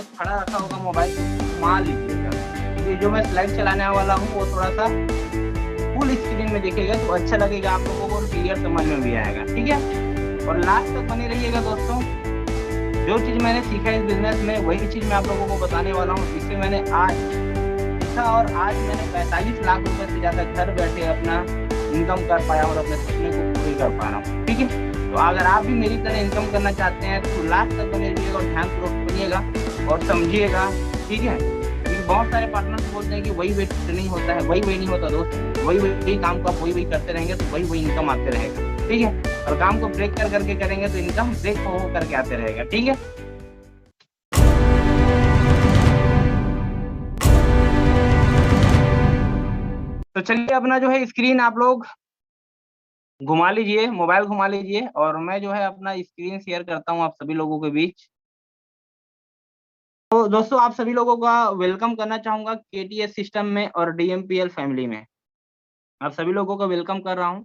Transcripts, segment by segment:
खड़ा रखा होगा मोबाइल, मान लीजिएगा ये जो मैं स्लाइड चलाने वाला हूँ वो थोड़ा सा फुल स्क्रीन में दिखेगा तो अच्छा लगेगा आप लोगों को और क्लियर समझ में भी आएगा। ठीक है, और लास्ट तक बने रहिएगा दोस्तों। जो चीज मैंने सीखा इस बिजनेस में वही चीज मैं आप लोगों को बताने वाला हूँ, जिससे मैंने आज सीखा और आज मैंने 45 लाख रुपए से ज्यादा घर बैठे अपना इनकम कर पाया और अपने सपने को पूरी कर पा रहा हूँ। ठीक है, तो अगर आप भी मेरी तरह इनकम करना चाहते हैं तो लास्ट तक बने रहिएगा और ध्यानपूर्वक सुनिएगा और समझिएगा। ठीक है, क्योंकि बहुत सारे पार्टनर्स बोलते हैं कि वही नहीं होता है, वही नहीं होता दोस्त, वही काम को आप वही करते रहेंगे तो वही इनकम आते रहेगा। ठीक है, और काम को ब्रेक करके करेंगे तो इनकम ब्रेक हो करके आते रहेगा। ठीक है, तो चलिए अपना जो है स्क्रीन आप लोग घुमा लीजिए, मोबाइल घुमा लीजिए और मैं जो है अपना स्क्रीन शेयर करता हूँ आप सभी लोगों के बीच। तो दोस्तों आप सभी लोगों का वेलकम करना चाहूंगा केटीएस सिस्टम में और डीएमपीएल फैमिली में। आप सभी लोगों का वेलकम कर रहा हूँ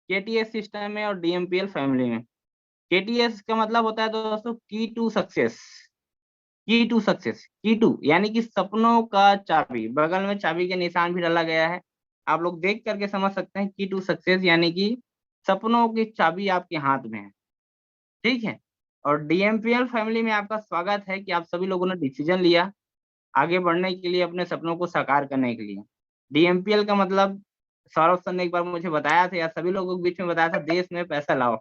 केटीएस सिस्टम में और डीएमपीएल फैमिली में। केटीएस का मतलब होता है दोस्तों की टू सक्सेस। की टू सक्सेस, की टू यानी कि सपनों का चाबी, बगल में चाबी के निशान भी डाला गया है, आप लोग देख करके समझ सकते हैं। की टू सक्सेस यानी कि सपनों की चाबी आपके हाथ में है। ठीक है, और डीएमपीएल फैमिली में आपका स्वागत है कि आप सभी लोगों ने डिसीजन लिया आगे बढ़ने के लिए, अपने सपनों को साकार करने के लिए। डीएमपीएल का मतलब सौरभ सर ने एक बार मुझे बताया था या सभी लोगों के बीच में बताया था, देश में पैसा लाओ।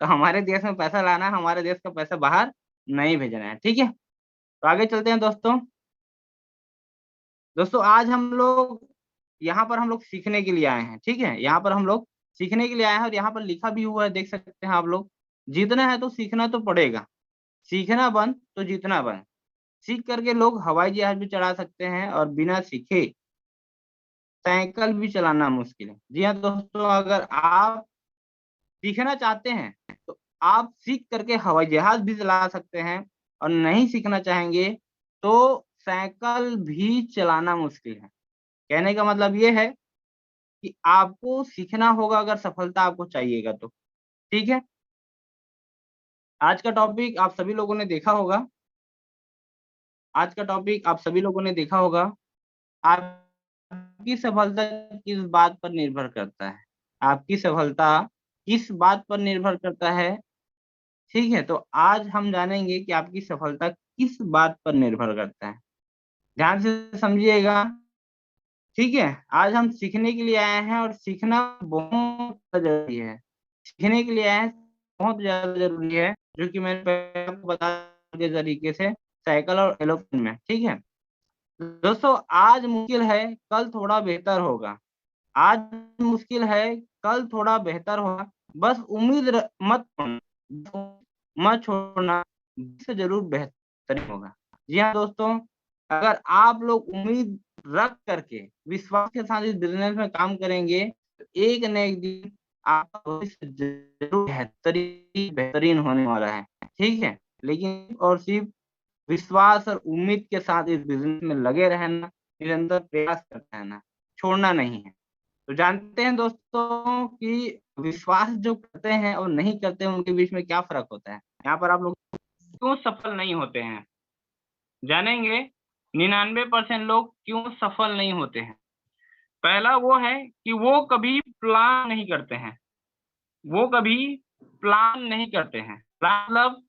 तो हमारे देश में पैसा लाना है, हमारे देश का पैसा बाहर नहीं भेजना है। ठीक है, तो आगे चलते हैं दोस्तों। दोस्तों आज हम लोग यहाँ पर हम लोग सीखने के लिए आए हैं। ठीक है, यहाँ पर हम लोग सीखने के लिए आए हैं और यहाँ पर लिखा भी हुआ है, देख सकते हैं आप लोग। जीतना है तो सीखना तो पड़ेगा, सीखना बंद तो जीतना बंद। सीख करके लोग हवाई जहाज भी चला सकते हैं और बिना सीखे साइकिल भी चलाना मुश्किल है। जी हाँ दोस्तों, अगर आप सीखना चाहते हैं तो आप सीख करके हवाई जहाज भी चला सकते हैं और नहीं सीखना चाहेंगे तो साइकिल भी चलाना मुश्किल है। कहने का मतलब ये है कि आपको सीखना होगा अगर सफलता आपको चाहिएगा तो। ठीक है, आज का टॉपिक आप सभी लोगों ने देखा होगा। आज का टॉपिक आप सभी लोगों ने देखा होगा। आपकी सफलता किस बात पर निर्भर करता है? आपकी सफलता किस बात पर निर्भर करता है? ठीक है, तो आज हम जानेंगे कि आपकी सफलता किस बात पर निर्भर करता है। ध्यान से समझिएगा। ठीक है, आज हम सीखने के लिए आए हैं और सीखना बहुत जरूरी है। सीखने के लिए आए हैं, बहुत ज्यादा जरूरी है, जो कि मैंने पहले आपको बता के तरीके से साइकिल और एरोप्लेन में। ठीक है दोस्तों, आज मुश्किल है कल थोड़ा बेहतर होगा। आज मुश्किल है कल थोड़ा बेहतर होगा, बस मत छोड़ना, मत छोड़ना, से जरूर बेहतर होगा। जी हाँ दोस्तों, अगर आप लोग उम्मीद रख करके विश्वास के साथ इस बिजनेस में काम करेंगे तो एक न एक दिन आपका भविष्य जरूर बेहतरीन होने वाला है। ठीक है, लेकिन और सिर्फ विश्वास और उम्मीद के साथ इस बिजनेस में लगे रहना, निरंतर प्रयास करते रहना, छोड़ना नहीं है। तो जानते हैं दोस्तों कि विश्वास जो करते हैं और नहीं करते हैं उनके बीच में क्या फर्क होता है। यहाँ पर आप लोग क्यों सफल नहीं होते हैं जानेंगे। 99% लोग क्यों सफल नहीं होते हैं। पहला वो है कि वो कभी प्लान नहीं करते हैं। वो कभी प्लान नहीं करते हैं, मतलब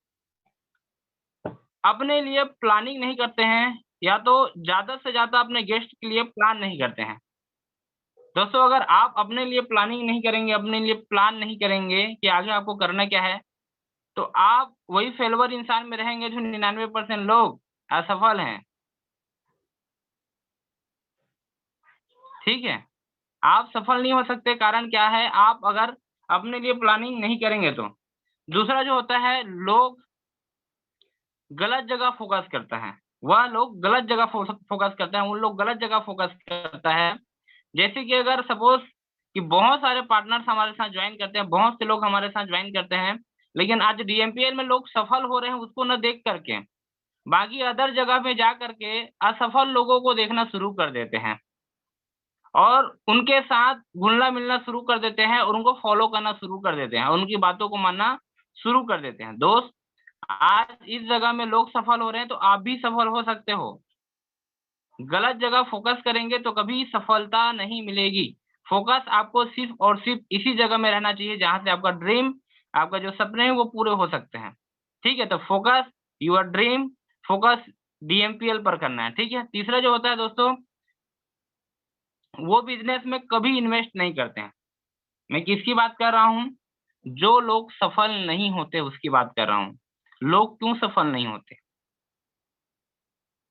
अपने लिए प्लानिंग नहीं करते हैं, या तो ज्यादा से ज्यादा अपने गेस्ट के लिए प्लान नहीं करते हैं। दोस्तों अगर आप अपने लिए प्लानिंग नहीं करेंगे, अपने लिए प्लान नहीं करेंगे कि आगे आपको करना क्या है, तो आप वही फेलवर इंसान में रहेंगे जो 99% लोग असफल हैं। ठीक है, आप सफल नहीं हो सकते, कारण क्या है, आप अगर अपने लिए प्लानिंग नहीं करेंगे तो। दूसरा जो होता है, लोग गलत जगह फोकस करता है। वह लोग गलत जगह फोकस करते हैं, उन लोग गलत जगह फोकस करता है। जैसे कि अगर सपोज कि बहुत सारे पार्टनर्स हमारे साथ ज्वाइन करते हैं, बहुत से लोग हमारे साथ ज्वाइन करते हैं, लेकिन आज डीएमपीएल में लोग सफल हो रहे हैं उसको न देख करके बाकी अदर जगह में जा करके असफल लोगों को देखना शुरू कर देते हैं और उनके साथ घुलना मिलना शुरू कर देते हैं और उनको फॉलो करना शुरू कर देते हैं, उनकी बातों को मानना शुरू कर देते हैं। दोस्त आज इस जगह में लोग सफल हो रहे हैं तो आप भी सफल हो सकते हो। गलत जगह फोकस करेंगे तो कभी सफलता नहीं मिलेगी। फोकस आपको सिर्फ और सिर्फ इसी जगह में रहना चाहिए जहां से आपका ड्रीम, आपका जो सपने हैं वो पूरे हो सकते हैं। ठीक है, तो focus your dream, focus DMPL पर करना है। ठीक है, तीसरा जो होता है दोस्तों, वो बिजनेस में कभी इन्वेस्ट नहीं करते हैं। मैं किसकी बात कर रहा हूँ? जो लोग सफल नहीं होते उसकी बात कर रहा हूँ। लोग क्यों सफल नहीं होते?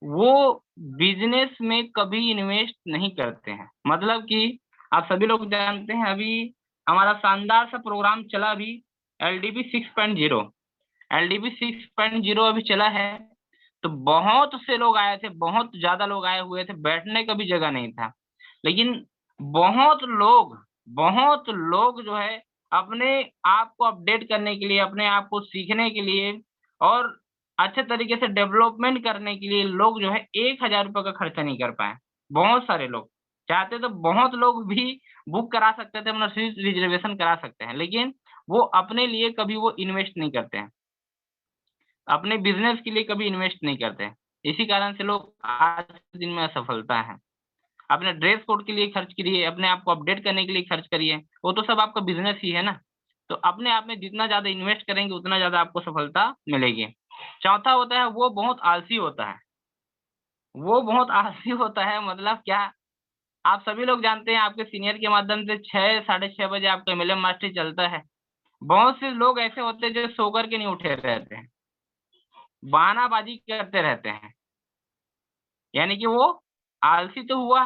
वो बिजनेस में कभी इन्वेस्ट नहीं करते हैं। मतलब कि आप सभी लोग जानते हैं, अभी हमारा शानदार सा प्रोग्राम चला अभी, एलडीबी 6.0। एलडीबी 6.0 अभी चला है, तो बहुत से लोग आए थे, बहुत ज्यादा लोग आए हुए थे, बैठने का भी जगह नहीं था। लेकिन बहुत लोग जो है अपने आप को अपडेट करने के लिए, अपने आप को सीखने के लिए और अच्छे तरीके से डेवलपमेंट करने के लिए लोग जो है 1,000 रुपये का खर्चा नहीं कर पाए। बहुत सारे लोग चाहते तो बहुत लोग भी बुक करा सकते थे, अपना सीट रिजर्वेशन करा सकते हैं, लेकिन वो अपने लिए कभी वो इन्वेस्ट नहीं करते हैं, अपने बिजनेस के लिए कभी इन्वेस्ट नहीं करते हैं। इसी कारण से लोग आज के दिन में असफलता है। अपने ड्रेस कोड के लिए खर्च करिए, अपने आप को अपडेट करने के लिए खर्च करिए, वो तो सब आपका बिज़नेस ही है ना। तो अपने आप में जितना ज़्यादा इन्वेस्ट करेंगे उतना ज़्यादा आपको सफलता मिलेगी। चौथा होता है वो बहुत आलसी होता है। वो बहुत आलसी होता है मतलब क्या? आप सभी लोग जानते हैं आपके सीनियर के माध्यम से 6 साढ़े 6 बजे आपका एमएलएम मास्टर चलता है। बहुत से लोग ऐसे होते हैं जो सो कर के नहीं उठे रहते हैं, बहानाबाज़ी करते रहते हैं। यानी कि वो आलसी तो हुआ,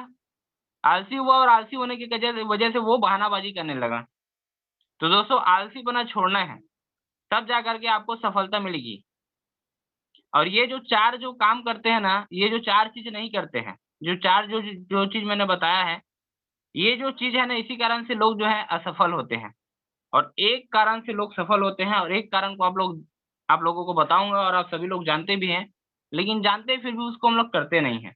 आलसी हुआ और आलसी होने की वजह से वो बहानाबाज़ी करने लगा। तो दोस्तों आलसीपना छोड़ना है, तब जा कर के आपको सफलता मिलेगी। और ये जो 4 जो काम करते हैं ना, ये जो 4 चीज़ नहीं करते हैं, जो 4 जो जो चीज़ मैंने बताया है, ये जो चीज़ है ना इसी कारण से लोग जो है असफल होते हैं। और एक कारण से लोग सफल होते हैं और एक कारण को आप लोगों को बताऊँगा और आप सभी लोग जानते भी हैं, लेकिन जानते हैं फिर भी उसको हम लोग करते नहीं हैं।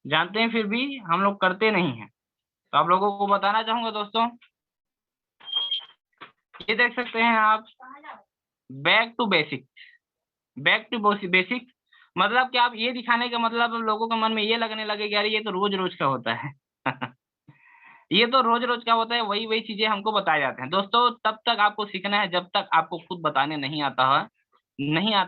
जानते हैं फिर भी हम लोग करते नहीं हैं। तो आप लोगों को बताना चाहूँगा दोस्तों, ये देख सकते हैं आप, back to basic. Back to basic मतलब कि आप ये दिखाने का मतलब लोगों के मन में ये लगने लगे कि यार ये तो रोज-रोज का होता है। ये तो रोज-रोज का होता है, वही-वही चीज़ें हमको बताए जाते हैं। दोस्तों तब तक आपको सीखना है जब तक आपको खुद बताने नहीं आता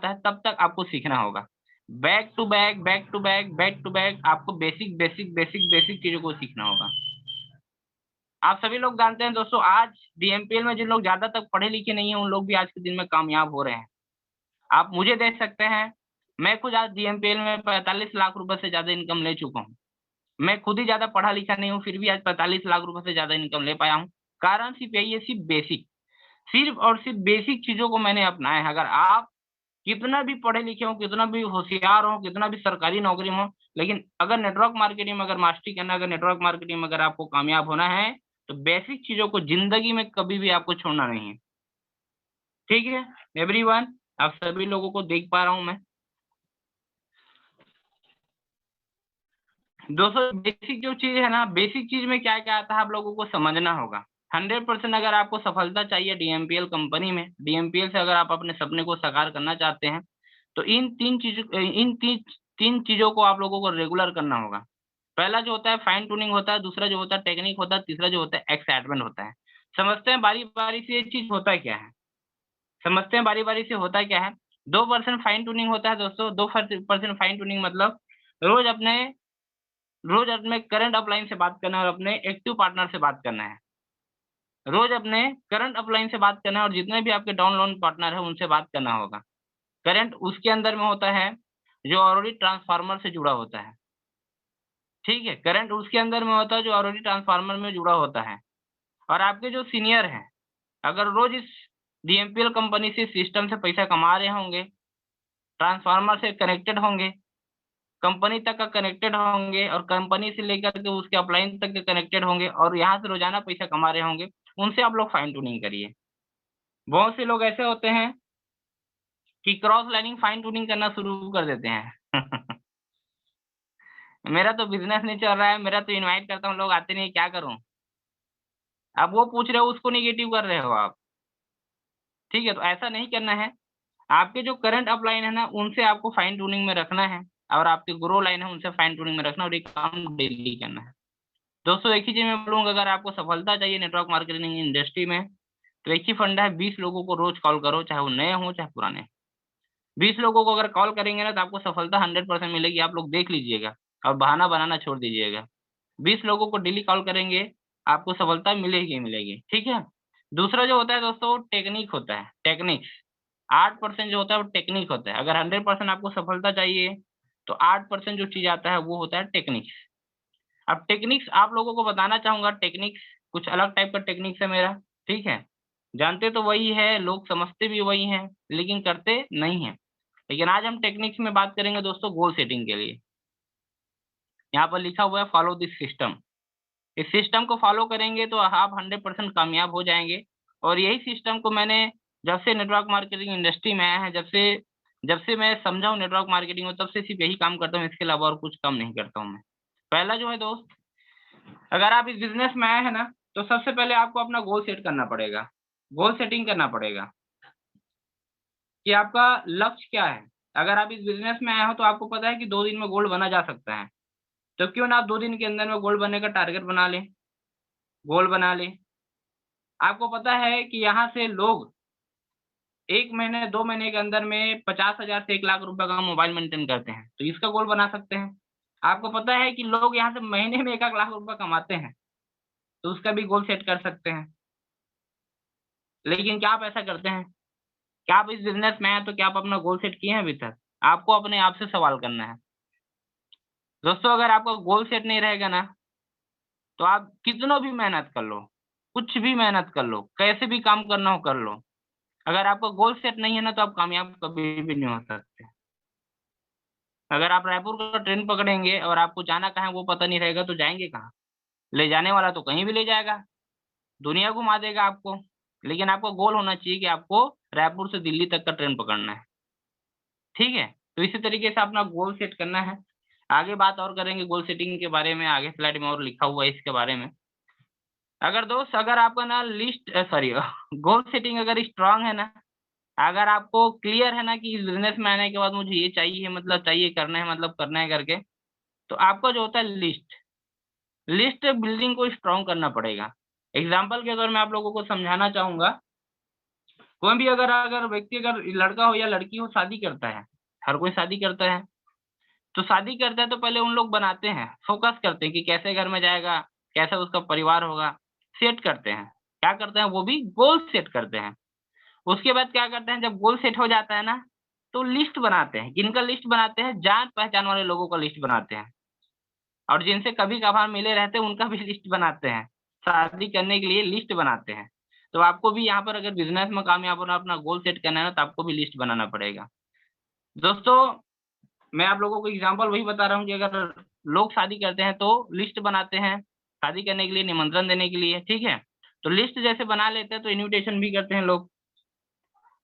है तब तक आपको सीखना होगा। Back to back, back to back, back to back आपको बेसिक चीज़ों को सीखना होगा। आप सभी लोग जानते हैं दोस्तों, आज डीएमपीएल में जिन लोग ज़्यादा तक पढ़े लिखे नहीं हैं, उन लोग भी आज के दिन में कामयाब हो रहे हैं। आप मुझे देख सकते हैं, मैं खुद आज डीएमपीएल में 45 लाख रुपए से ज़्यादा इनकम ले चुका हूँ। मैं खुद ही ज़्यादा पढ़ा लिखा नहीं हूँ, फिर भी आज 45 लाख रुपए से ज़्यादा इनकम ले पाया हूँ। कारण सिर्फ़ यही है, सिर्फ़ और सिर्फ़ बेसिक चीज़ों को मैंने अपनाया है। अगर आप कितना भी पढ़े लिखे हों, कितना भी होशियार हों, कितना भी सरकारी नौकरी में हों, लेकिन अगर नेटवर्क मार्केटिंग में अगर मास्टरी करना है, अगर नेटवर्क मार्केटिंग में अगर आपको कामयाब होना है, तो बेसिक चीज़ों को ज़िंदगी में कभी भी आपको छोड़ना नहीं है। ठीक है? एवरीवन, आप सभी लोगों को देख पा रहा हूँ मैं। दोस्तों बेसिक जो चीज़ है ना, बेसिक चीज़ में क्या-क्या आता है आप लोगों को समझना होगा। 100% अगर आपको सफलता चाहिए डीएमपीएल कंपनी में, डीएमपीएल से अगर आप अपने सपने को साकार करना चाहते हैं, तो इन 3 चीज़ों को आप लोगों को रेगुलर करना होगा। पहला जो होता है फाइन ट्यूनिंग होता है, दूसरा जो होता है टेक्निक होता है, तीसरा जो होता है एक्साइटमेंट होता है। समझते हैं बारी-बारी से ये चीज़ होता क्या है? समझते हैं बारी-बारी से होता क्या है? 2% फाइन ट्यूनिंग होता है दोस्तों, 2% फाइन ट्यूनिंग मतलब रोज़ अपने रोज़ अपने करंट अपलाइन से बात करना है और अपने एक्टिव पार्टनर से बात करना है। रोज़ अपने करंट अपलाइन से बात करना है और जितने भी आपके डाउन लोन पार्टनर हैं, उनसे बात करना होगा। करंट उसके अंदर में होता है, जो ऑलरेडी ट्रांसफार्मर से जुड़ा होता है, ठीक है? करंट उसके अंदर में होता है, जो ऑलरेडी ट्रांसफार्मर में जुड़ा होता है। और आपके जो सीनियर हैं, अगर रोज़ इस डीएमपीएल कंपनी से सिस्टम से पैसा कमा रहे होंगे, ट्रांसफार्मर से कनेक्टेड होंगे, कंपनी तक का कनेक्टेड होंगे और कंपनी से लेकर के उसके अपलाइन तक के कनेक्टेड होंगे और यहाँ से रोज़ाना पैसा कमा रहे होंगे, उनसे आप लोग फाइन ट्यूनिंग करिए। बहुत से लोग ऐसे होते हैं कि क्रॉस लाइनिंग फाइन ट्यूनिंग करना शुरू कर देते हैं। मेरा तो बिज़नेस नहीं चल रहा है, मेरा तो इनवाइट करता हूँ, लोग आते नहीं, क्या करूँ? अब वो पूछ रहे हो, उसको नेगेटिव कर रहे हो आप। ठीक है, तो ऐसा नहीं करना है। आपके जो करंट अपलाइन है ना, उनसे आपको फाइन ट्यूनिंग में रखना है, और आपके ग्रो लाइन है उनसे फाइन ट्यूनिंग में रखना, और ये काम डेली करना है। दोस्तों एक ही चीज मैं बोलूंगा, अगर आपको सफलता चाहिए नेटवर्क मार्केटिंग इंडस्ट्री में, तो एक ही फंडा है, 20 लोगों को रोज कॉल करो, चाहे वो नए हो चाहे पुराने। 20 लोगों को अगर कॉल करेंगे ना, तो आपको सफलता 100% मिलेगी, आप लोग देख लीजिएगा, और बहाना बनाना छोड़ दीजिएगा। 20 लोगों को डेली कॉल करेंगे, आपको सफलता मिलेगी ही मिलेगी, ठीक है। दूसरा जो होता है दोस्तों, टेक्निक होता है, टेक्निक। 8% जो होता है वो टेक्निक होता है। अगर 100% आपको सफलता चाहिए, तो 8% जो चीज आता है वो होता है टेक्निक्स। अब टेक्निक्स आप लोगों को बताना चाहूंगा, टेक्निक्स कुछ अलग टाइप का टेक्निक्स है मेरा, ठीक है। जानते तो वही है, लोग समझते भी वही हैं, लेकिन करते नहीं है। लेकिन आज हम टेक्निक्स में बात करेंगे दोस्तों, गोल सेटिंग के लिए। यहाँ पर लिखा हुआ है फॉलो दिस सिस्टम। इस सिस्टम को फॉलो करेंगे तो आप 100% कामयाब हो जाएंगे। और यही सिस्टम को मैंने, जब से नेटवर्क मार्केटिंग इंडस्ट्री में आया है, जब से मैं समझा हूँ नेटवर्क मार्केटिंग में, तब से सिर्फ यही काम करता हूँ, इसके अलावा और कुछ काम नहीं करता हूँ मैं। पहला जो है दोस्त, अगर आप इस बिजनेस में आए हैं ना, तो सबसे पहले आपको अपना गोल सेट करना पड़ेगा। गोल सेटिंग करना पड़ेगा कि आपका लक्ष्य क्या है। अगर आप इस बिजनेस में आए हो, तो आपको पता है कि 2 दिन में गोल्ड बना जा सकता है। तो क्यों ना आप 2 दिन के अंदर में गोल्ड बनने का टारगेट बना लें, गोल बना लें। आपको पता है कि यहाँ से लोग 1 महीने 2 महीने के अंदर में 50,000 से 1 लाख रुपए का मोबाइल मेंटेन करते हैं, तो इसका गोल बना सकते हैं। आपको पता है कि लोग यहाँ से महीने में 1-1 लाख रुपए कमाते हैं, तो उसका भी गोल सेट कर सकते हैं। लेकिन क्या आप ऐसा करते हैं? क्या आप इस बिज़नेस में हैं, तो क्या आप अपना गोल सेट किए हैं अभी तक? आपको अपने आप से सवाल करना है। दोस्तों अगर आपका गोल सेट नहीं रहेगा ना, तो आप कितना भी मेहनत कर लो, कुछ भी मेहनत कर लो, कैसे भी काम करना हो कर लो, अगर आपका गोल सेट नहीं है ना, तो आप कामयाब कभी भी नहीं हो सकते। अगर आप रायपुर का ट्रेन पकड़ेंगे और आपको जाना कहाँ है वो पता नहीं रहेगा, तो जाएँगे कहाँ? ले जाने वाला तो कहीं भी ले जाएगा, दुनिया घुमा देगा आपको। लेकिन आपका गोल होना चाहिए कि आपको रायपुर से दिल्ली तक का ट्रेन पकड़ना है, ठीक है? तो इसी तरीके से अपना गोल सेट करना है। आगे बात और करेंगे गोल सेटिंग के बारे में, आगे स्लाइड में और लिखा हुआ है इसके बारे में। अगर दोस्त, अगर आपका ना सॉरी गोल सेटिंग अगर स्ट्रॉन्ग है ना, अगर आपको क्लियर है ना कि इस बिज़नेस में आने के बाद मुझे ये चाहिए, मतलब चाहिए, करना है मतलब करना है करके, तो आपका जो होता है लिस्ट, लिस्ट बिल्डिंग को स्ट्रॉन्ग करना पड़ेगा। एग्ज़ाम्पल के तौर में आप लोगों को समझाना चाहूँगा, कोई भी अगर अगर व्यक्ति, अगर लड़का हो या लड़की हो, शादी करता है, हर कोई शादी करता है। तो शादी करते हैं तो पहले उन लोग बनाते हैं, फ़ोकस करते हैं कि कैसे घर में जाएगा, कैसा उसका परिवार होगा, सेट करते हैं। क्या करते हैं, वो भी गोल सेट करते हैं। उसके बाद क्या करते हैं, जब गोल सेट हो जाता है ना, तो लिस्ट बनाते हैं। किनका लिस्ट बनाते हैं? जान-पहचान वाले लोगों का लिस्ट बनाते हैं, और जिनसे कभी-कभार मिले रहते हैं उनका भी लिस्ट बनाते हैं। शादी करने के लिए लिस्ट बनाते हैं। तो आपको भी यहाँ पर अगर बिज़नेस में कामयाब होना, अपना गोल सेट करना है ना, तो आपको भी लिस्ट बनाना पड़ेगा। दोस्तों मैं आप लोगों को एग्ज़ाम्पल वही बता रहा हूँ कि अगर लोग शादी करते हैं तो लिस्ट बनाते हैं, शादी करने के लिए, निमंत्रण देने के लिए, ठीक है? तो लिस्ट जैसे बना लेते हैं तो इन्विटेशन भी करते हैं लोग।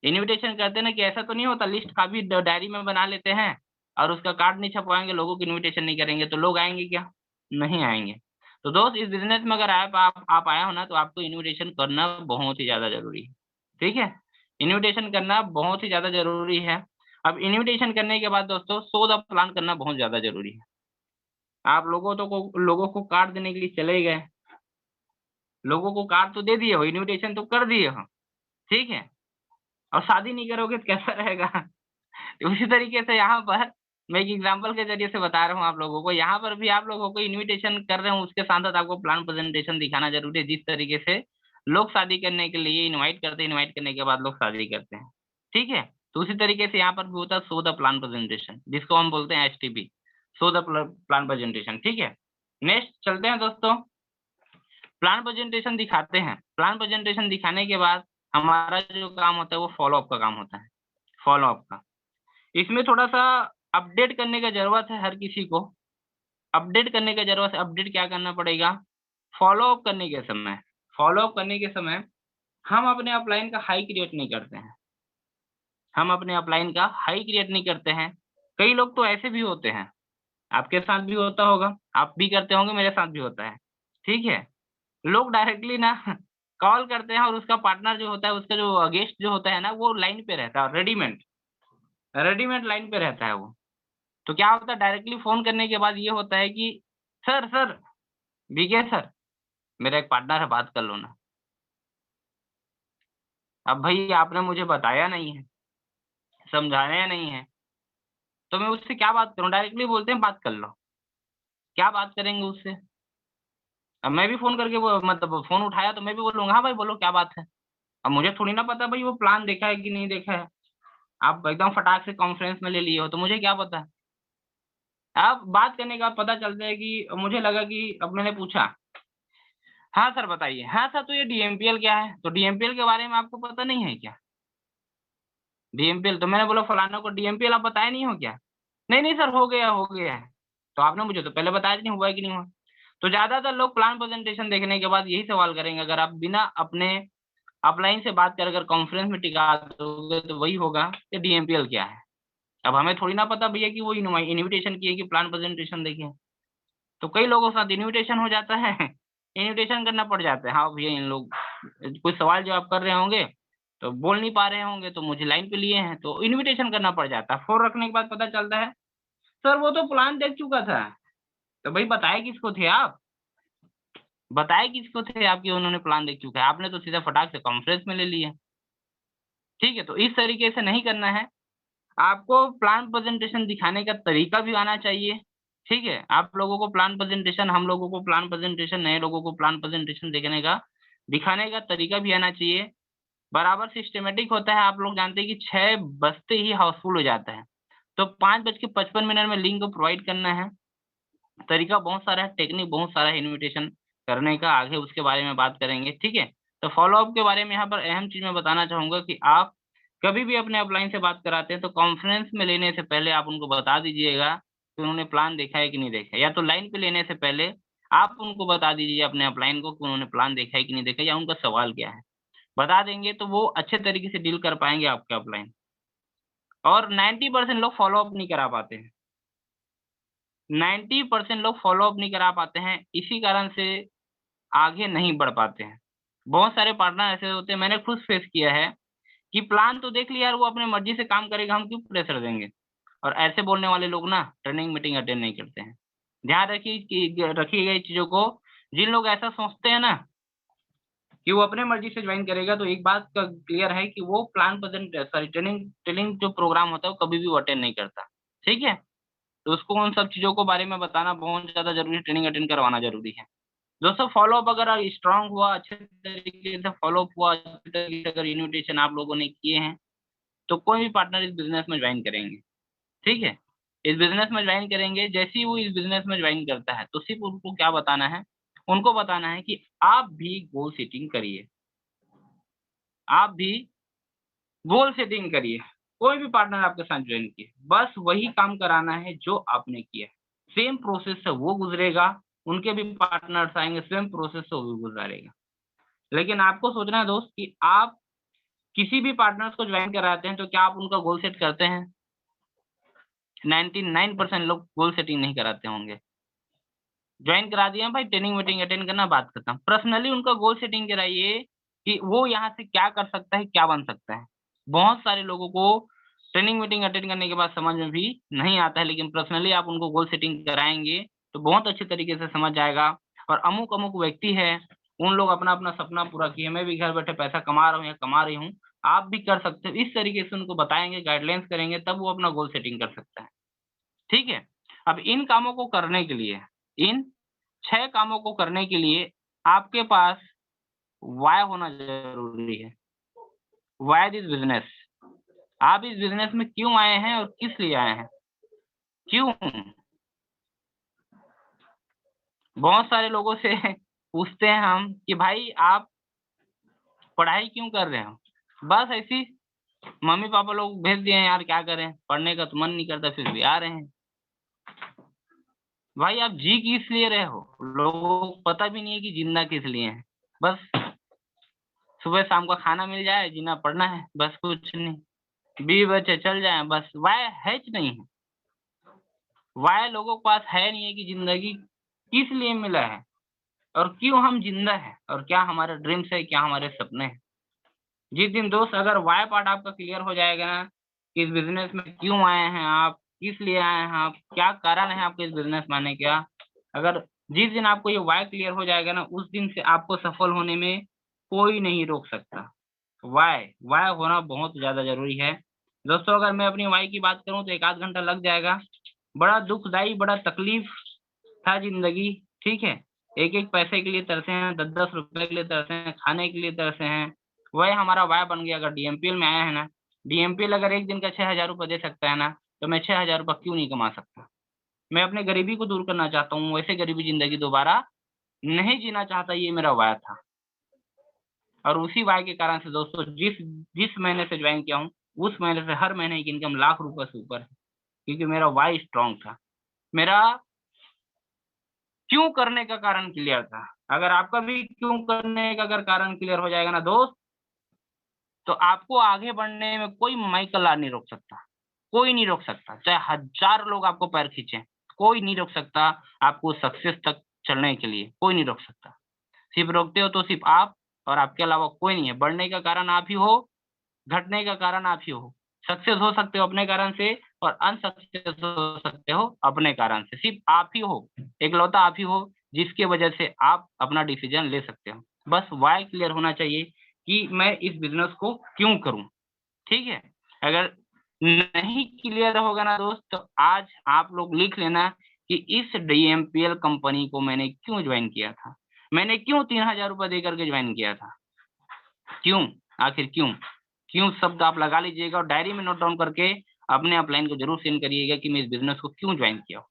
इन्विटेशन करते हैं ना, कि ऐसा तो नहीं होता, लिस्ट काफ़ी डायरी में बना लेते हैं और उसका कार्ड नहीं छपवाएँगे, लोगों को इन्विटेशन नहीं करेंगे, तो लोग आएँगे क्या? नहीं आएँगे। तो दोस्त इस बिज़नेस में अगर आप आए हो ना, तो आपको इन्विटेशन करना बहुत ही ज़्यादा ज़रूरी है, ठीक है? इन्विटेशन करना बहुत ही ज़्यादा ज़रूरी है। अब इन्विटेशन करने के बाद दोस्तों, सो द प्लान करना बहुत ज़्यादा ज़रूरी है। आप लोगों को कार्ड देने के लिए चले गए, लोगों को कार्ड तो दे दिए हो, इन्विटेशन तो कर दिए हो, ठीक है? और शादी नहीं करोगे तो कैसा रहेगा? तो उसी तरीके से यहाँ पर मैं एक एग्ज़ाम्पल के ज़रिए से बता रहा हूँ आप लोगों को, यहाँ पर भी आप लोगों को इन्विटेशन कर रहे हो, उसके साथ-साथ आपको प्लान प्रेज़ेंटेशन दिखाना ज़रूरी है, जिस तरीके से लोग शादी करने के लिए इनवाइट करते हैं, इनवाइट करने के बाद लोग शादी करते हैं, ठीक है? तो उसी तरीके से यहाँ पर भी होता है शो द प्लान प्रेज़ेंटेशन, जिसको हम बोलते हैं STP, show the plan presentation, ठीक है? नेक्स्ट चलते हैं दोस्तों, प्लान प्रेज़ेंटेशन दिखाते हैं। प्लान प्रेज़ेंटेशन दिखाने के बाद हमारा जो काम होता है वो फ़ॉलो अप का काम होता है, फ़ॉलो अप का। इसमें थोड़ा-सा अपडेट करने का ज़रूरत है हर किसी को। अपडेट करने का ज़रूरत है, अपडेट क्या करना पड़ेगा? फ़ॉलो अप करने के समय हम अपने अपलाइन का हाई क्रिएट नहीं करते हैं। हम अपने अपलाइन का हाई क्रिएट नहीं करते हैं। कई लोग तो ऐसे भी होते हैं, आपके साथ भी होता होगा, आप भी करते होंगे, मेरे साथ भी होता है, ठीक है? लोग डायरेक्टली ना कॉल करते हैं और उसका पार्टनर जो होता है, उसका जो गेस्ट जो होता है ना, वो लाइन पे रहता है रेडीमेड। रेडीमेड लाइन पे रहता है वो। तो क्या होता है डायरेक्टली फ़ोन करने के बाद ये होता है कि सर, सर, विजय सर, मेरा एक पार्टनर है बात कर लो ना। अब भई आपने मुझे बताया नहीं है, समझाया नहीं है, तो मैं उससे क्या बात करूँ? डायरेक्टली बोलते हैं बात कर लो। क्या बात करेंगे उससे? अब मैं भी फ़ोन करके वो मतलब फ़ोन उठाया तो मैं भी बोलूँगा, हाँ भाई बोलो क्या बात है? अब मुझे थोड़ी ना पता भई वो प्लान देखा है कि नहीं देखा है। आप एकदम फटाक से कॉन्फ्रेंस में ले लिए हो, तो मुझे क्या पता? अब बात करने के बाद पता चलता है कि मुझे लगा कि अब मैंने पूछा, "हाँ सर बताइए।" "हाँ सर तो ये डीएमपीएल क्या है?" "तो डीएमपीएल के बारे में आपको पता नहीं है क्या?" "डीएमपीएल" तो मैंने बोला फलाना को डीएमपीएल आप बताए नहीं हो क्या? "नहीं, नहीं सर हो गया है।" तो आपने मुझे तो पहले बताया नहीं हुआ है कि नहीं हुआ? तो ज़्यादातर लोग प्लान प्रेज़ेंटेशन देखने के बाद यही सवाल करेंगे अगर आप बिना अपने अपलाइन से बात कर अगर कॉन्फ्रेंस में टिका दोगे तो वही होगा कि डीएमपीएल क्या है? अब हमें थोड़ी ना पता भैया कि वो इन्विटेशन की है कि प्लान प्रेज़ेंटेशन देखें। तो कई लोगों के साथ इन्विटेशन हो जाता है, इन्विटेशन करना पड़ जाता है। हाँ, भैया इन लोग कोई सवाल जवाब कर रहे होंगे, तो बोल नहीं पा रहे होंगे, तो मुझे लाइन पे लिए हैं, तो इन्विटेशन करना पड़ जाता है। फ़ोन रखने के बाद पता चलता है, सर वो तो प्लान देख चुका था। तो भई बताए किसको थे आप? बताए किसको थे आप कि उन्होंने प्लान देख चुका है? आपने तो सीधा फटाक से कॉन्फ्रेंस में ले लिया। ठीक है? तो इस तरीके से नहीं करना है। आपको प्लान प्रेज़ेंटेशन दिखाने का तरीका भी आना चाहिए, ठीक है? आप लोगों को प्लान प्रेज़ेंटेशन हम लोगों को प्लान प्रेज़ेंटेशन नए लोगों को प्लान प्रेज़ेंटेशन देखने का दिखाने का तरीका भी आना चाहिए। बराबर सिस्टमैटिक होता है, आप लोग जानते हैं कि 6 बजते ही हाउसफुल हो जाता है। तो 5 बज के 55 मिनट में लिंक को प्रोवाइड करना है। तरीका बहुत सारा है, टेक्निक बहुत सारा है इन्विटेशन करने का, आगे उसके बारे में बात करेंगे, ठीक है? तो फ़ॉलो-अप के बारे में यहाँ पर अहम चीज़ मैं बताना चाहूँगा कि आप कभी भी अपने अपलाइन से बात कराते हैं, तो कॉन्फ्रेंस में लेने से पहले आप उनको बता दीजिएगा कि उन्होंने प्लान देखा है कि नहीं देखा है, या तो लाइन पे लेने से पहले आप उनको बता दीजिए अपने अपलाइन को कि उन्होंने प्लान देखा है कि नहीं देखा है या उनका सवाल क्या है। बता देंगे तो वो अच्छे तरीके से डील कर पाएँगे आपके अपलाइन और 90% लोग फ़ॉलो-अप नहीं करा पाते हैं। 90% लोग फ़ॉलो-अप नहीं करा पाते हैं, इसी कारण से आगे नहीं बढ़ पाते हैं। बहुत सारे पार्टनर ऐसे होते हैं मैंने खुद फेस किया है कि प्लान तो देख लिया यार वो अपनी मर्ज़ी से काम करेगा, हम क्यों प्रेशर देंगे? और ऐसे बोलने वाले लोग ना ट्रेनिंग मीटिंग अटेंड नहीं करते हैं। ध्यान रखिए कि रखिएगा इस चीज़ों को, जिन लोग ऐसा सोचते हैं ना कि वो अपने मर्ज़ी से जॉइन करेगा तो एक बात का क्लियर है कि वो plan present sorry training training जो प्रोग्राम होता है वो कभी भी वो अटेंड नहीं करता। ठीक है? तो उसको उन सब चीज़ों को बारे में बताना बहुत ज़्यादा ज़रूरी है, ट्रेनिंग अटेंड करवाना ज़रूरी है। दोस्तों फ़ॉलो-अप अगर स्ट्रॉन्ग हुआ, अच्छे तरीके से फ़ॉलो-अप हुआ, अच्छे तरीके से अगर इन्विटेशन आप लोगों ने किए हैं, तो कोई भी पार्टनर इस बिज़नेस में जॉइन करेंगे, ठीक है? इस बिज़नेस में जॉइन करेंगे, जैसे ही वो इस बिज़नेस में जॉइन करता है, तो सिर्फ़ उनको क्या बताना है, उनको बताना है कि आप भी गोल सेटिंग करिए, आप भी गोल सेटिंग करिए। कोई भी पार्टनर आपके साथ जॉइन किए, बस वही काम कराना है जो आपने किया है। सेम प्रोसेस से वो गुज़रेगा, उनके भी पार्टनर्स आएँगे, सेम प्रोसेस से वो भी गुज़ारेगा। लेकिन आपको सोचना है दोस्त कि आप किसी भी पार्टनर्स को जॉइन कराते हैं, तो क्या आप उनका गोल सेट करते हैं? 99% लोग गोल सेटिंग नहीं कराते होंगे। जॉइन करा दिए हैं भाई ट्रेनिंग मीटिंग अटेंड करना बात खत्म। पर्सनली उनका गोल सेटिंग कराइए कि वो यहाँ से क्या कर सकता है, क्या बन सकता है। बहुत सारे लोगों को ट्रेनिंग मीटिंग अटेंड करने के बाद समझ में भी नहीं आता है, लेकिन पर्सनली आप उनको गोल सेटिंग कराएँगे, तो बहुत अच्छे तरीके से समझ जाएगा और अमुक-अमुक व्यक्ति है, उन लोग अपना-अपना सपना पूरा किए, मैं भी घर बैठे पैसा कमा रहा हूँ या कमा रही हूँ, आप भी कर सकते हो। इस तरीके से उनको बताएँगे, गाइडलाइंस करेंगे, तब वो अपना गोल सेटिंग कर सकता है। ठीक है? अब इन कामों को करने के लिए इन 6 कामों को करने के लिए आपके पास व्हाय होना ज़रूरी है। व्हाय दिस बिज़नेस आप इस बिज़नेस में क्यों आए हैं और किस लिए आए हैं? क्यों? बहुत सारे लोगों से पूछते हैं हम कि भाई आप पढ़ाई क्यों कर रहे हो? बस ऐसे ही मम्मी-पापा लोग भेज दिए हैं यार क्या करें? पढ़ने का तो मन नहीं करता फिर भी आ रहे हैं। भाई आप जी किस लिए रहे हो? लोगों को पता भी नहीं है कि जिंदा किस लिए हैं। बस सुबह शाम का खाना मिल जाए, जीना पड़ना है, बस कुछ नहीं। बीवी बच्चे चल जाएँ बस, व्हाय है ही नहीं है। व्हाय लोगों के पास है नहीं है कि ज़िंदगी किस लिए मिला है और क्यों हम ज़िंदा हैं और क्या हमारे ड्रीम्स है, क्या हमारे सपने हैं। जिस दिन दोस्त अगर व्हाय पार्ट आपका क्लियर हो जाएगा ना कि इस बिजनेस में क्यों आए हैं आप, किस लिए आए हैं आप, क्या कारण है आपके इस बिजनेस में आने का। अगर जिस दिन आपको ये वाई क्लियर हो जाएगा ना, उस दिन से आपको सफल होने में कोई नहीं रोक सकता। वाई वाई होना बहुत ज्यादा जरूरी है दोस्तों। अगर मैं अपनी वाई की बात करूं तो 1 आध घंटा लग जाएगा। बड़ा दुखदाई, बड़ा तकलीफ था जिंदगी, ठीक है। एक एक पैसे के लिए तरसे हैं, 10-10 रुपए के लिए तरसे हैं, खाने के लिए तरसे हैं। वही हमारा वाई बन गया। अगर डीएमपीएल में आया है ना, डीएमपीएल अगर एक दिन का 6,000 रुपये दे सकता है ना, तो मैं 6,000 रुपये क्यों नहीं कमा सकता। मैं अपने गरीबी को दूर करना चाहता हूँ, वैसे गरीबी जिंदगी दोबारा नहीं जीना चाहता, ये मेरा वाय था। और उसी वाय के कारण से दोस्तों, जिस जिस महीने से ज्वाइन किया हूँ, उस महीने से हर महीने की इनकम लाख रुपए से ऊपर है, क्योंकि मेरा वाय स्ट्रांग था। मेरा क्यों करने का कारण क्लियर था। अगर आपका भी क्यों करने का अगर कारण क्लियर हो जाएगा ना दोस्त, तो आपको आगे बढ़ने में कोई माइकल नहीं रोक सकता। कोई नहीं रोक सकता, चाहे 1000 लोग आपको पैर खींचे, कोई नहीं रोक सकता आपको सक्सेस तक चलने के लिए। कोई नहीं रोक सकता। सिर्फ रोकते हो तो सिर्फ आप, और आपके अलावा कोई नहीं है। बढ़ने का कारण आप ही हो, घटने का कारण आप ही हो। सक्सेस हो सकते हो अपने कारण से, और अनसक्सेस हो सकते हो अपने कारण से। सिर्फ आप ही हो, इकलौता आप ही हो, जिसके वजह से आप अपना डिसीजन ले सकते हो। बस वाई क्लियर होना चाहिए कि मैं इस बिजनेस को क्यों करूं, ठीक है। अगर नहीं क्लियर होगा ना दोस्त, तो आज आप लोग लिख लेना कि इस डीएमपीएल कंपनी को मैंने क्यों ज्वाइन किया था। मैंने क्यों 3,000 रुपये दे करके ज्वाइन किया था। क्यों, आखिर क्यों। क्यों शब्द आप लगा लीजिएगा, और डायरी में नोट डाउन करके अपने अपलाइन को जरूर सेंड करिएगा कि मैं इस बिजनेस को क्यों ज्वाइन किया हूँ।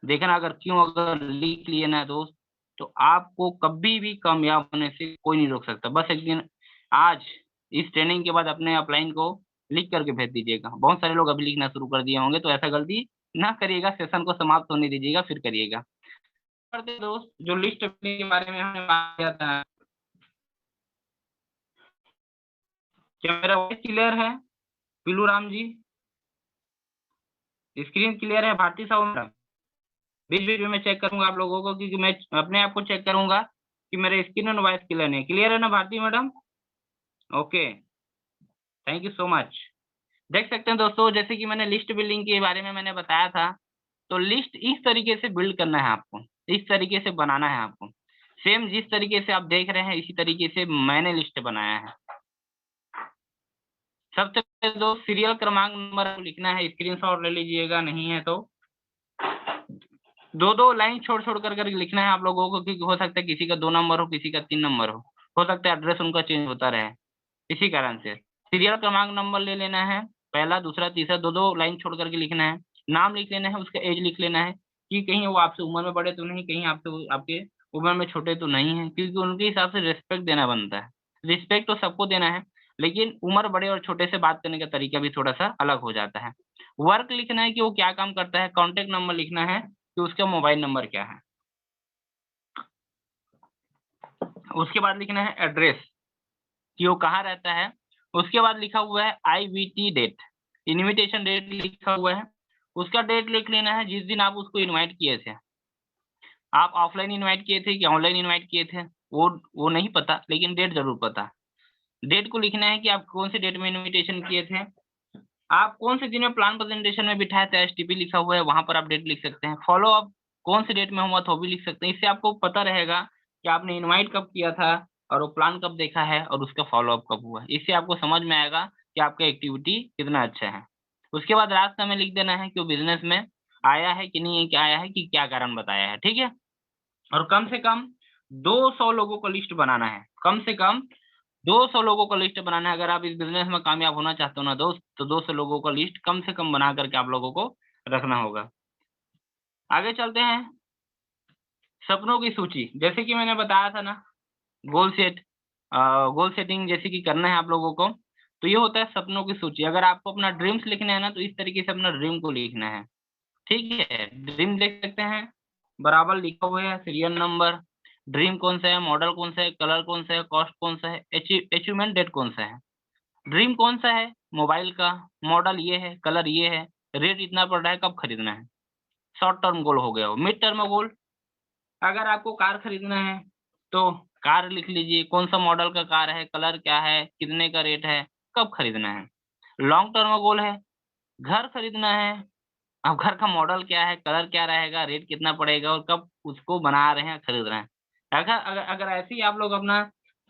देखना, अगर क्यों अगर लिख लिए ना दोस्त, तो आपको कभी भी कामयाब होने से कोई नहीं रोक सकता। बस एक दिन आज इस ट्रेनिंग के बाद अपने अपलाइन को लिख करके भेज दीजिएगा। बहुत सारे लोग अभी लिखना शुरू कर दिए होंगे, तो ऐसा गलती ना करिएगा। सेशन को समाप्त होने दीजिएगा, फिर करिएगा। करते दोस्त, जो लिस्ट के बारे में हमने बात किया था, क्या मेरा वॉइस क्लियर है पीलू राम जी। स्क्रीन क्लियर है भारती साहब मैडम। बीच बीच में मैं चेक करूंगा आप लोगों को, क्योंकि मैं अपने आप को चेक करूंगा कि मेरे स्क्रीन और वॉइस क्लियर है ना Bharati madam. Okay, thank you so much. देख सकते हैं दोस्तों, जैसे कि मैंने लिस्ट बिल्डिंग के बारे में मैंने बताया था, तो लिस्ट इस तरीके से बिल्ड करना है आपको, इस तरीके से बनाना है आपको। सेम जिस तरीके से आप देख रहे हैं, इसी तरीके से मैंने लिस्ट बनाया है। सबसे पहले दो सीरियल क्रमांक नंबर लिखना है, स्क्रीनशॉट ले लीजिएगा, नहीं है तो दो दो लाइन छोड़ छोड़ कर लिखना है आप लोगों को, क्योंकि हो सकता है किसी का 2 नंबर हो, किसी का 3 नंबर हो सकता है एड्रेस उनका चेंज होता रहे। इसी कारण से सीरियल क्रमांक नंबर ले लेना है, पहला दूसरा तीसरा, दो दो लाइन छोड़ करके लिखना है। नाम लिख लेना है, उसका एज लिख लेना है, कि कहीं वो आपसे उम्र में बड़े तो नहीं, कहीं आपसे आपके उम्र में छोटे तो नहीं है, क्योंकि उनके हिसाब से रिस्पेक्ट देना बनता है। रिस्पेक्ट तो सबको देना है, लेकिन उम्र बड़े और छोटे से बात करने का तरीका भी थोड़ा सा अलग हो जाता है। वर्क लिखना है कि वो क्या काम करता है, कॉन्टेक्ट नंबर लिखना है कि उसका मोबाइल नंबर क्या है। उसके बाद लिखना है एड्रेस, कि वो कहाँ रहता है। उसके बाद लिखा हुआ है IVT डेट, इनविटेशन डेट लिखा हुआ है। उसका डेट लिख लेना है जिस दिन आप उसको इनवाइट किए थे। आप ऑफलाइन इनवाइट किए थे कि ऑनलाइन इनवाइट किए थे, वो नहीं पता, लेकिन डेट जरूर पता। डेट को लिखना है कि आप कौन से डेट में इनविटेशन किए थे। आप कौन से दिन में प्लान प्रेजेंटेशन में बिठाया था, STP लिखा हुआ है, वहां पर आप डेट लिख सकते हैं। फॉलो अप कौन से डेट में हुआ था वो भी लिख सकते हैं। इससे आपको पता रहेगा कि आपने इनवाइट कब किया था, और वो प्लान कब देखा है, और उसका फॉलो अप कब हुआ है। इससे आपको समझ में आएगा कि आपका एक्टिविटी कितना अच्छा है। उसके बाद रास्ता में लिख देना है कि वो बिजनेस में आया है कि नहीं है, क्या आया है कि क्या कारण बताया है, ठीक है। और कम से कम 200 लोगों को लिस्ट बनाना है, कम से कम 200 लोगों का लिस्ट बनाना है। अगर आप इस बिजनेस में कामयाब होना चाहते हो ना दोस्त, तो 200 लोगों का लिस्ट कम से कम बना करके आप लोगों को रखना होगा। आगे चलते हैं, सपनों की सूची। जैसे कि मैंने बताया था ना, गोल सेट गोल सेटिंग जैसे कि करना है आप लोगों को, तो ये होता है सपनों की सूची। अगर आपको अपना ड्रीम्स लिखना है ना, तो इस तरीके से अपना ड्रीम को लिखना है, ठीक है। ड्रीम देख सकते हैं, बराबर लिखा हुआ है, सीरियल नंबर, ड्रीम कौन सा है, मॉडल कौन सा है, कलर कौन सा है, कॉस्ट कौन सा है, अचीवमेंट डेट कौन सा है। ड्रीम कौन सा है, मोबाइल का, मॉडल ये है, कलर ये है, रेट इतना पड़ रहा है, कब खरीदना है। शॉर्ट टर्म गोल हो गया हो। मिड टर्म गोल, अगर आपको कार खरीदना है तो कार लिख लीजिए, कौन सा मॉडल का कार है, कलर क्या है, कितने का रेट है, कब खरीदना है। लॉन्ग टर्म गोल है, घर खरीदना है। अब घर का मॉडल क्या है, कलर क्या रहेगा, रेट कितना पड़ेगा और कब उसको बना रहे हैं, खरीद रहे हैं। अगर अगर अगर ऐसे ही आप लोग अपना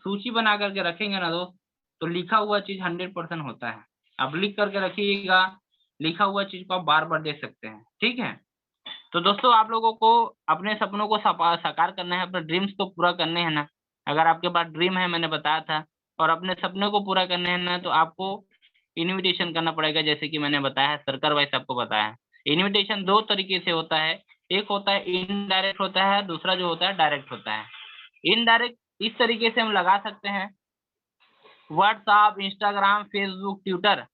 सूची बना करके रखेंगे ना दोस्त, तो लिखा हुआ चीज़ 100% होता है। आप लिख करके रखिएगा, लिखा हुआ चीज़ को आप बार-बार देख सकते हैं, ठीक है? तो दोस्तों आप लोगों को अपने सपनों को साकार करना है, अपने ड्रीम्स को पूरा करने हैं ना, अगर आपके पास ड्रीम है मैंने बताया था और अपने सपनों को पूरा करने हैं ना, तो आपको इन्विटेशन करना पड़ेगा जैसे कि मैंने बताया है, सर्कल वाइज़ आपको बताया है। इन्विटेशन 2 तरीके से होता है, एक होता है इनडायरेक्ट होता है, दूसरा जो होता है डायरेक्ट होता है। इनडायरेक्ट इस तरीके से हम लगा सकते हैं, व्हाट्सऐप, इंस्टाग्राम, फेसबुक, ट्विटर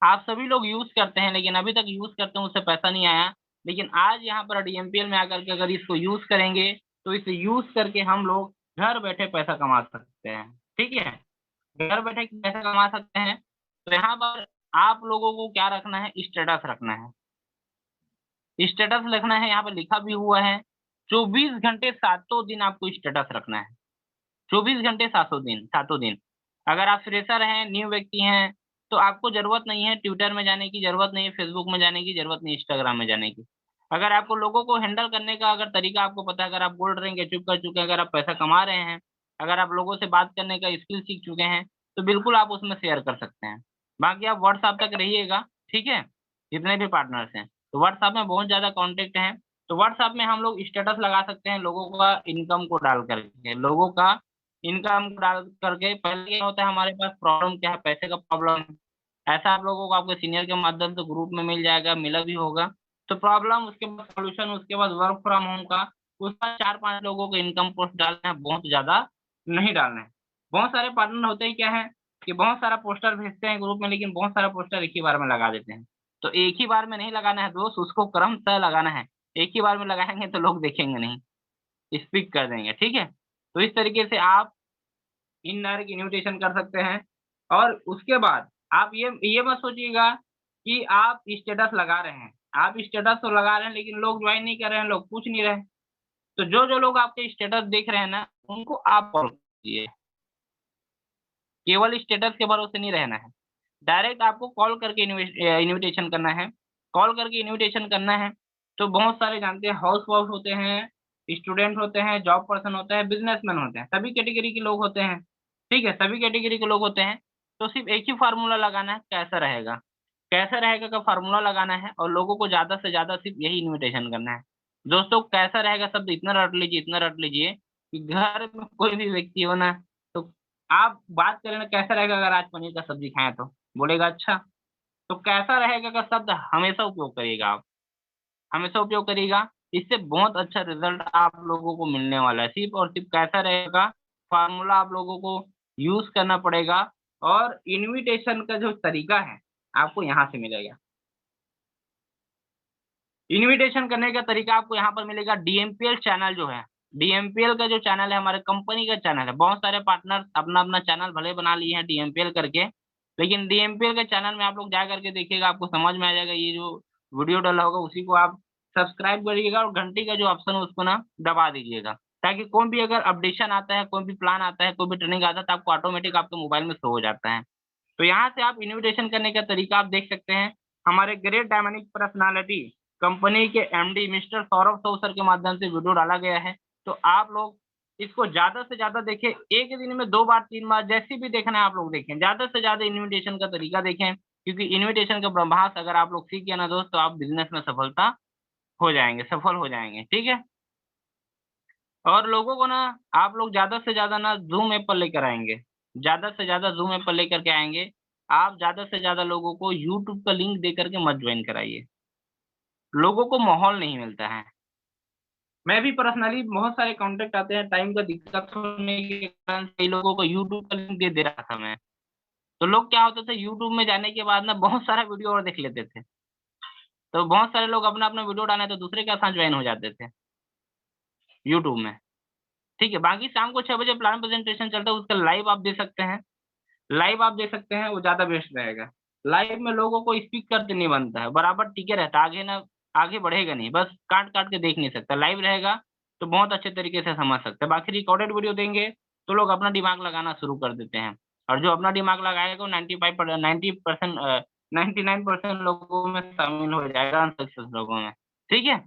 आप सभी लोग यूज़ करते हैं, लेकिन अभी तक यूज़ करते हैं उससे पैसा नहीं आया। लेकिन आज यहाँ पर डीएमपीएल में आकर के अगर इसको यूज़ करेंगे, तो इसे यूज़ करके हम लोग घर बैठे पैसा कमा सकते हैं, ठीक है? घर बैठे पैसा कमा सकते हैं, तो यहाँ पर आप लोगों को क्या रखना है, स्टेटस रखना है। स्टेटस लिखना है, यहाँ पे लिखा भी हुआ है, 24 घंटे सातों दिन आपको स्टेटस रखना है। 24 घंटे सातों दिन। अगर आप फ्रेशर हैं, न्यू व्यक्ति हैं, तो आपको ज़रूरत नहीं है ट्विटर में जाने की, ज़रूरत नहीं है फेसबुक में जाने की, ज़रूरत नहीं है इंस्टाग्राम में जाने की। अगर आपको लोगों को हैंडल करने का अगर तरीका आपको पता है, अगर आप बोल रहे हैं, चुप कर चुके हैं, अगर आप पैसा कमा रहे हैं, अगर आप लोगों से बात करने का स्किल सीख चुके हैं, तो बिल्कुल आप उसमें शेयर कर सकते हैं। बाकी आप व्हाट्सऐप तक रहिएगा, ठीक है? जितने भी पार्टनर्स हैं, तो व्हाट्सऐप में बहुत ज़्यादा कॉन्टैक्ट हैं, तो व्हाट्सऐप में हम लोग स्टेटस लगा सकते हैं लोगों का इनकम को डाल करके, लोगों का इनकम डाल करके पहले क्या होता है हमारे पास प्रॉब्लम क्या है, पैसे का प्रॉब्लम है। ऐसा आप लोगों को आपके सीनियर के माध्यम से ग्रुप में मिल जाएगा, मिला भी होगा। तो प्रॉब्लम उसके बाद सॉल्यूशन उसके बाद वर्क फ्रॉम होम का, उसका 4-5 लोगों को इनकम पोस्ट डालना है, बहुत ज़्यादा नहीं डालना है। बहुत सारे पार्टनर होते ही क्या है कि बहुत सारा पोस्टर भेजते हैं ग्रुप में लेकिन बहुत सारा पोस्टर एक ही बार में लगा देते हैं। तो एक ही बार में नहीं लगाना है दोस्त, उसको क्रमशः लगाना है। एक ही बार में लगाएँगे तो लोग देखेंगे नहीं, स्किप कर देंगे, ठीक है? तो इस तरीके से आप इनडायरेक्ट इन्विटेशन कर सकते हैं और उसके बाद आप ये मत सोचिएगा कि आप स्टेटस लगा रहे हैं। आप स्टेटस तो लगा रहे हैं लेकिन लोग जॉइन नहीं कर रहे हैं, लोग पूछ नहीं रहे। तो जो लोग आपके स्टेटस देख रहे हैं ना, उनको आप फॉलो कीजिए। केवल स्टेटस के भरोसे नहीं रहना है। डायरेक्ट आपको कॉल करके इन्विटेशन करना है। कॉल करके इन्विटेशन करना है, तो बहुत सारे जानते हैं हाउस वाइफ होते हैं, स्टूडेंट होते हैं, जॉब पर्सन होते हैं, बिज़नेसमैन होते हैं, सभी कैटेगरी के लोग होते हैं। ठीक है? सभी कैटेगरी के लोग होते हैं, तो सिर्फ़ एक ही फ़ॉर्मूला लगाना है, कैसा रहेगा? कैसा रहेगा का फ़ॉर्मूला लगाना है और लोगों को ज़्यादा से ज़्यादा सिर्फ़ यही इन्विटेशन करना है। दोस्तों कैसा रहेगा शब्द इतना रट लीजिए कि घर में कोई भी व्यक्ति हो ना, तो आप बात करें ना कैसा रहेगा अगर आज पनीर का सब्ज़ी खाएँ तो? बोलेगा अच्छा। तो कैसा रहेगा का शब्द हमेशा उपयोग करिएगा आप, हमेशा उपयोग करिएगा। इससे बहुत अच्छा रिज़ल्ट आप लोगों को मिलने वाला है। सिर्फ़ और सिर्फ़ कैसा रहेगा, फ़ॉर्मूला आप लोगों को यूज़ करना पड़ेगा और इन्विटेशन का जो तरीका है, आपको यहाँ से मिलेगा। इन्विटेशन करने का तरीका आपको यहाँ पर मिलेगा डीएमपीएल चैनल जो है, डीएमपीएल का जो चैनल है हमारे कंपनी का चैनल है। बहुत सारे पार्टनर्स अपना-अपना चैनल भले बना लिए हैं डीएमपीएल करके, लेकिन डीएमपीएल के चैनल में आप लोग जा करके देखिएगा आपको समझ में आ जाएगा ये जो वीडियो डाला होगा उसी को आप सब्सक्राइब करिएगा और घंटी का जो ऑप्शन है उसको ना दबा दीजिएगा। ताकि कोई भी अगर अपडेशन आता है, कोई भी प्लान आता है, कोई भी ट्रेनिंग आता है तो आपको ऑटोमेटिक आपके मोबाइल में शो हो जाता है। तो यहाँ से आप इन्विटेशन करने का तरीका आप देख सकते हैं। हमारे ग्रेट डायनामिक पर्सनैलिटी कंपनी के एमडी मिस्टर सौरभ सौ सर के माध्यम से वीडियो डाला गया है। तो आप लोग इसको ज़्यादा से ज़्यादा देखें, एक ही दिन में 2 बार 3 बार जैसे भी देखना है आप लोग देखें। ज़्यादा से ज़्यादा इन्विटेशन का तरीका देखें, क्योंकि इन्विटेशन का ब्रह्मास्त्र अगर आप लोग सीख गए ना दोस्त, तो आप बिज़नेस में सफल हो जाएँगे, ठीक है? और लोगों को ना आप लोग ज़्यादा से ज़्यादा ना ज़ूम ऐप पर लेकर आएँगे। ज़्यादा से ज़्यादा ज़ूम ऐप पर लेकर के आएँगे। आप ज़्यादा से ज़्यादा लोगों को यूट्यूब का लिंक दे कर के मत जॉइन कराइए। लोगों को माहौल नहीं मिलता है। मैं भी पर्सनली बहुत सारे कॉन्टैक्ट आते हैं, टाइम का दिक्कत होने के कारण कई लोगों को यूट्यूब का लिंक दे दे रहा था मैं। तो लोग क्या होता था यूट्यूब में जाने के बाद ना बहुत सारा वीडियो और देख लेते थे। तो बहुत सारे लोग अपना-अपना वीडियो डालें तो दूसरे के साथ जॉइन हो जाते थे यूट्यूब में। ठीक है, बाकी शाम को 6 बजे प्लान प्रेज़ेंटेशन चलता है उसका लाइव आप दे सकते हैं। लाइव आप देख सकते हैं, वो ज़्यादा बेस्ट रहेगा। लाइव में लोगों को स्पीक करते नहीं बनता है, बराबर टिके रहता है, आगे बढ़ेगा नहीं, बस काट-काट के देख नहीं सकता। लाइव रहेगा, तो बहुत अच्छे तरीके से समझ सकते हैं। बाकी रिकॉर्डेड वीडियो देंगे, तो लोग अपना दिमाग लगाना शुरू कर देते हैं और जो अपना दिमाग लगाएगा वो 90% 99% लोगों में शामिल हो जाएगा अनसक्सेस लोगों में, ठीक है?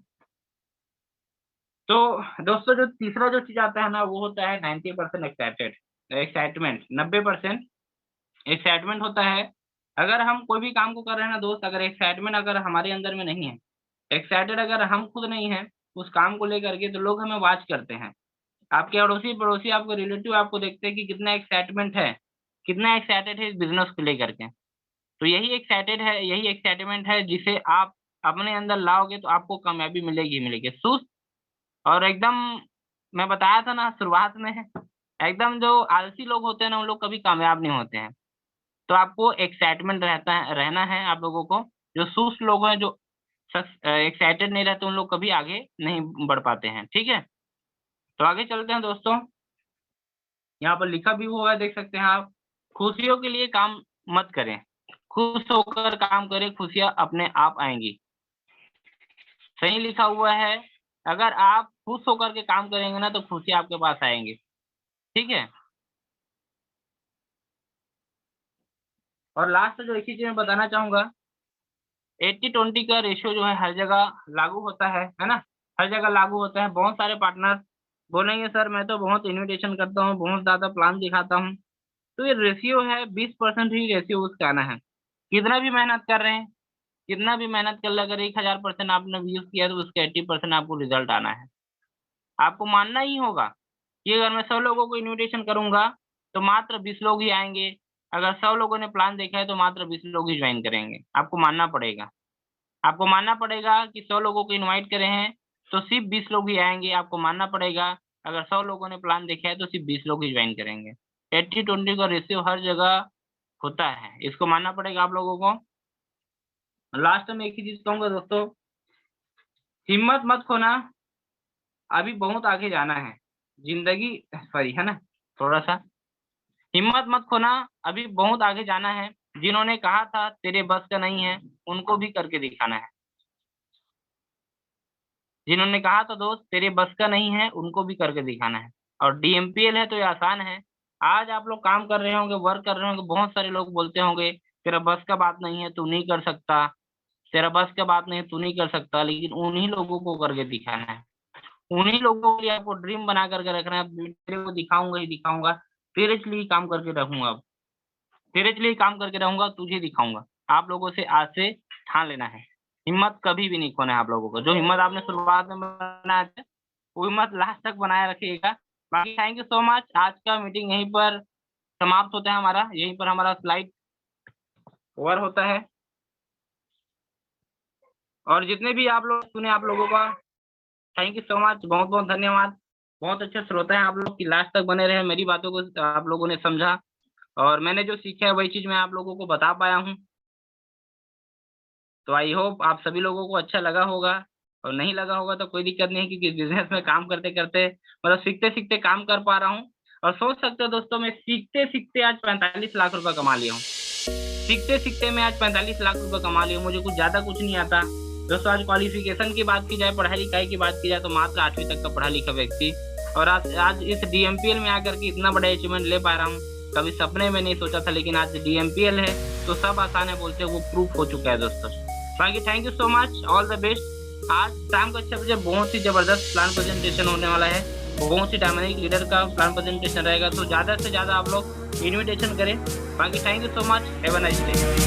तो दोस्तों जो तीसरा जो चीज़ आता है ना वो होता है 90% एक्साइटमेंट 90% एक्साइटमेंट होता है। अगर हम कोई भी काम को कर रहे हैं ना दोस्त, अगर एक्साइटमेंट अगर हमारे अंदर में नहीं है, एक्साइटेड अगर हम खुद नहीं हैं उस काम को लेकर के, तो लोग हमें वॉच करते हैं। आपके अड़ोसी-पड़ोसी, आपके रिलेटिव आपको देखते हैं कि कितना एक्साइटमेंट है, कितना एक्साइटेड है इस बिज़नेस को लेकर के। तो यही एक्साइटमेंट है जिसे आप अपने अंदर लाओगे तो आपको कामयाबी मिलेगी ही मिलेगी। सुस्त और एकदम, मैं बताया था ना शुरुआत में, एकदम जो आलसी लोग होते हैं ना उन लोग कभी कामयाब नहीं होते हैं। तो आपको एक्साइटमेंट रहना है आप लोगों को। जो सुस्त लोग हैं, जो एक्साइटेड नहीं रहते, उन लोग कभी आगे नहीं बढ़ पाते हैं, ठीक है? तो आगे चलते हैं दोस्तों। यहाँ पर लिखा भी हुआ है, देख सकते हैं आप। खुशियों के लिए काम मत करें, खुश होकर काम करें, खुशियाँ अपने आप आएँगी। सही लिखा हुआ है, अगर आप खुश होकर के काम करेंगे ना तो खुशियाँ आपके पास आएँगी, ठीक है? और लास्ट जो एक ही चीज़ मैं बताना चाहूँगा, 80-20 का रेशियो जो है हर जगह लागू होता है ना? हर जगह लागू होता है। बहुत सारे पार्टनर बोलेंगे सर मैं तो बहुत इन्विटेशन करता हूँ, बहुत ज़्यादा प्लान दिखाता हूँ। तो ये रेशियो है, 20% ही रेशियो उसका आना है। कितना भी मेहनत कर रहे हैं, कितना भी मेहनत कर ले, अगर 1000% आपने यूज़ किया तो उसका 80% आपको रिज़ल्ट आना है। आपको मानना ही होगा कि अगर मैं 100 लोगों को इन्विटेशन करूँगा, तो मात्र 20 लोग ही आएँगे। अगर 100 लोगों ने प्लान देखा है तो मात्र 20 लोग ही जॉइन करेंगे। आपको मानना पड़ेगा। आपको मानना पड़ेगा कि 100 लोगों को इनवाइट करे हैं, तो सिर्फ़ 20 लोग ही आएँगे। आपको मानना पड़ेगा, अगर 100 लोगों ने प्लान देखा है, तो सिर्फ़ 20 लोग ही जॉइन करेंगे। 80-20 का रेशियो हर जगह होता है, इसको मानना पड़ेगा आप लोगों को। लास्ट में एक ही चीज़ कहूँगा दोस्तों, हिम्मत मत खोना, अभी बहुत आगे जाना है। ज़िंदगी सॉरी है ना, थोड़ा-सा हिम्मत मत खोना, अभी बहुत आगे जाना है। जिन्होंने कहा था तेरे बस का नहीं है, उनको भी करके दिखाना है। जिन्होंने कहा था दोस्त तेरे बस का नहीं है, उनको भी करके दिखाना है। और डीएमपीएल है तो ये आसान है। आज आप लोग काम कर रहे होंगे, वर्क कर रहे होंगे, बहुत सारे लोग बोलते होंगे, तेरा बस का बात नहीं है, तू नहीं कर सकता, तेरा बस का बात नहीं है, तू नहीं कर सकता, लेकिन उन्हीं लोगों को करके दिखाना है। उन्हीं लोगों के लिए आपको ड्रीम बना करके रखना है, तेरे को दिखाऊँगा ही दिखाऊँगा, तेरे के लिए ही काम करके रहूँगा अब, तेरे के लिए ही काम करके रहूँगा, तुझे दिखाऊँगा। आप लोगों से आज से ठान लेना है। हिम्मत कभी भी नहीं खोना है आप लोगों को। जो हिम्मत आपने शुरुआत में बनाया था, वो हिम्मत लास्ट तक बनाए रखिएगा। बाकी थैंक यू सो मच। आज का मीटिंग यहीं पर समाप्त होता है हमारा। यहीं पर हमारा स्लाइड ओवर होता है। और जितने भी आप लोग सुने, आप लोगों का थैंक यू सो मच। बहुत-बहुत धन्यवाद। बहुत अच्छे श्रोता हैं आप लोग कि लास्ट तक बने रहे, मेरी बातों को आप लोगों ने समझा और मैंने जो सीखा है वही चीज़ मैं आप लोगों को बता पाया हूँ। तो आई होप आप सभी लोगों को अच्छा लगा होगा और नहीं लगा होगा तो कोई दिक्कत नहीं है क्योंकि बिज़नेस में काम करते-करते मतलब सीखते-सीखते काम कर पा रहा हूँ। और सोच सकते हो दोस्तों, मैं सीखते-सीखते आज 45 लाख रुपए कमा लिया हूँ। सीखते-सीखते मैं आज 45 लाख रुपए कमा लिया हूँ। मुझे कुछ ज़्यादा कुछ नहीं आता। दोस्तों आज क्वालिफ़िकेशन की बात की जाए, पढ़ाई-लिखाई की बात की जाए तो मात्र 8वीं तक का पढ़ा-लिखा व्यक्ति और आज आज इस डीएमपीएल में आकर के इतना बड़ा अचीवमेंट ले पा रहा हूँ। कभी सपने में नहीं सोचा था, लेकिन आज डीएमपीएल है तो सब आसान है बोलते हैं, वो प्रूफ हो चुका है दोस्तों। बाकी thank you so much, all the best. आज शाम को 6 बजे बहुत ही ज़बरदस्त प्लान प्रेजेंटेशन होने वाला है। बहुत ही डायनामिक लीडर का प्लान प्रेजेंटेशन रहेगा, तो ज़्यादा से ज़्यादा आप लोग इन्विटेशन करें। बाकी thank you so much, have a nice day.